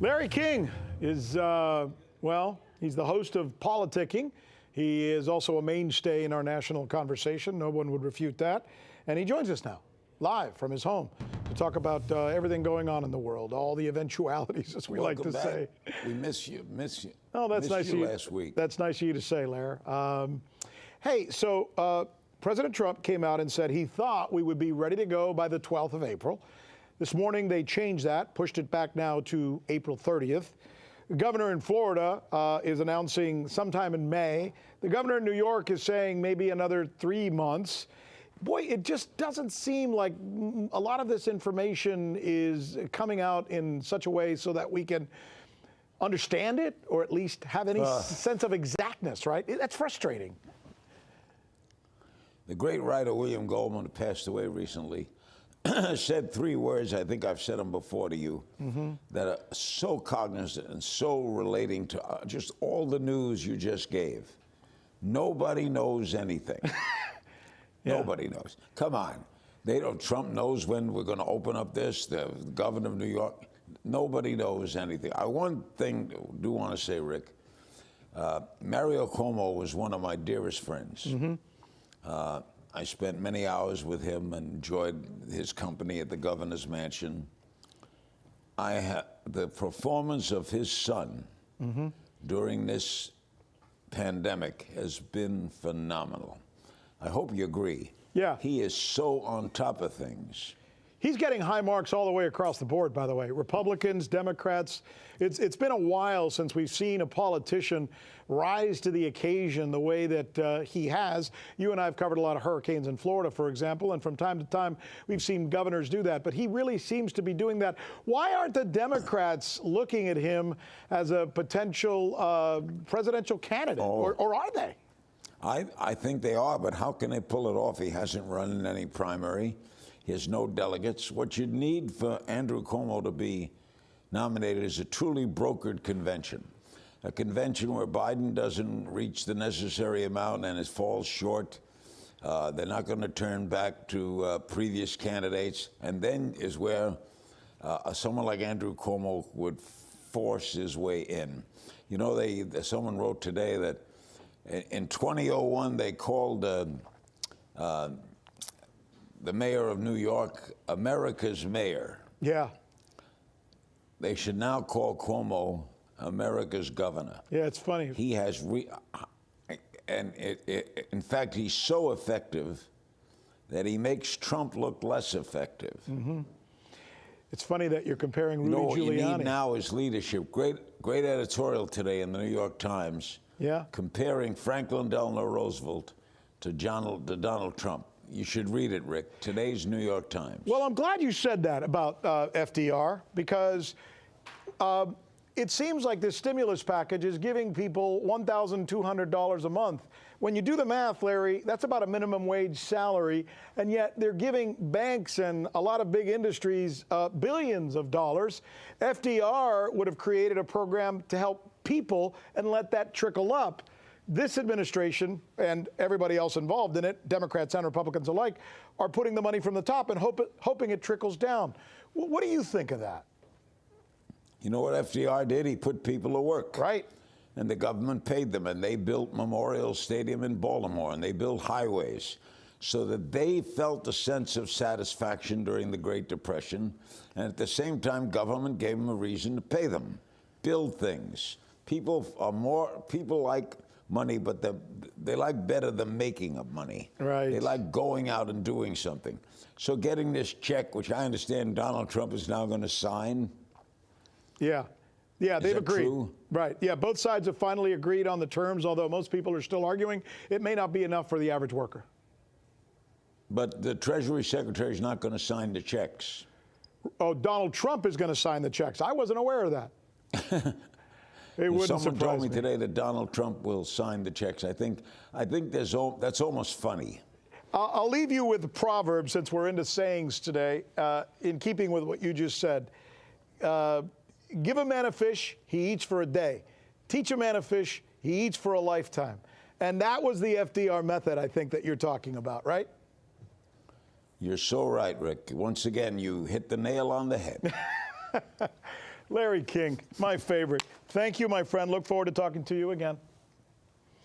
Larry King is, well, he's the host of Politicking. He is also a mainstay in our national conversation. No one would refute that. And he joins us now, live from his home, to talk about everything going on in the world, all the eventualities, as we like to say. We miss you. Oh, that's nice of you. Last week. That's nice of you to say, Larry. Hey, so President Trump came out and said he thought we would be ready to go by the 12th of April. This morning, they changed that, pushed it back now to April 30th. The governor in Florida is announcing sometime in May. The governor in New York is saying maybe another 3 months. Boy, it just doesn't seem like a lot of this information is coming out in such a way so that we can understand it or at least have any sense of exactness, right? That's frustrating. The great writer William Goldman, who passed away recently, said 3 words, I think I've said them before to you, that are so cognizant and so relating to just all the news you just gave. Nobody knows anything. Yeah. Nobody knows. Come on. Trump knows when we're going to open up this, the governor of New York. Nobody knows anything. One thing I do want to say, Rick, Mario Cuomo was one of my dearest friends. I spent many hours with him and enjoyed his company at the governor's mansion. The performance of his son during this pandemic has been phenomenal. I hope you agree. Yeah. He is so on top of things. He's getting high marks all the way across the board, by the way. Republicans, Democrats. It's been a while since we've seen a politician rise to the occasion the way that he has. You and I have covered a lot of hurricanes in Florida, for example, and from time to time we've seen governors do that. But he really seems to be doing that. Why aren't the Democrats looking at him as a potential presidential candidate, or are they? I think they are, but how can they pull it off? He hasn't run in any primary. He has no delegates. What you'd need for Andrew Cuomo to be nominated is a truly brokered convention, a convention where Biden doesn't reach the necessary amount and it falls short. They're not going to turn back to previous candidates. And then is where someone like Andrew Cuomo would force his way in. You know, someone wrote today that in 2001, they called the mayor of New York America's mayor. Yeah. They should now call Cuomo America's governor. Yeah, it's funny. He has, in fact, he's so effective that he makes Trump look less effective. It's funny that you're comparing Rudy Giuliani. What you need now is leadership. Great editorial today in the New York Times. Yeah. Comparing Franklin Delano Roosevelt to Donald Trump. You should read it, Rick. Today's New York Times. Well, I'm glad you said that about FDR, because it seems like this stimulus package is giving people $1,200 a month. When you do the math, Larry, that's about a minimum wage salary, and yet they're giving banks and a lot of big industries billions of dollars. FDR would have created a program to help people and let that trickle up. This administration and everybody else involved in it, Democrats and Republicans alike, are putting the money from the top and hoping it trickles down. What do you think of that? You know what FDR did? He put people to work. Right. And the government paid them, and they built Memorial Stadium in Baltimore, and they built highways so that they felt a sense of satisfaction during the Great Depression. And at the same time, government gave them a reason to pay them, build things. People like money, but they like better the making of money. Right. They like going out and doing something. So getting this check, which I understand Donald Trump is now going to sign. Yeah. Yeah, they've agreed. True? Right. Yeah, both sides have finally agreed on the terms, although most people are still arguing it may not be enough for the average worker. But the Treasury Secretary is not going to sign the checks. Oh, Donald Trump is going to sign the checks. I wasn't aware of that. It wouldn't Someone told me me today that Donald Trump will sign the checks. I think that's almost funny. I'll leave you with the proverb, since we're into sayings today, in keeping with what you just said. Give a man a fish, he eats for a day. Teach a man a fish, he eats for a lifetime. And that was the FDR method, I think, that you're talking about, right? You're so right, Rick. Once again, you hit the nail on the head. Larry King, my favorite. Thank you, my friend. Look forward to talking to you again.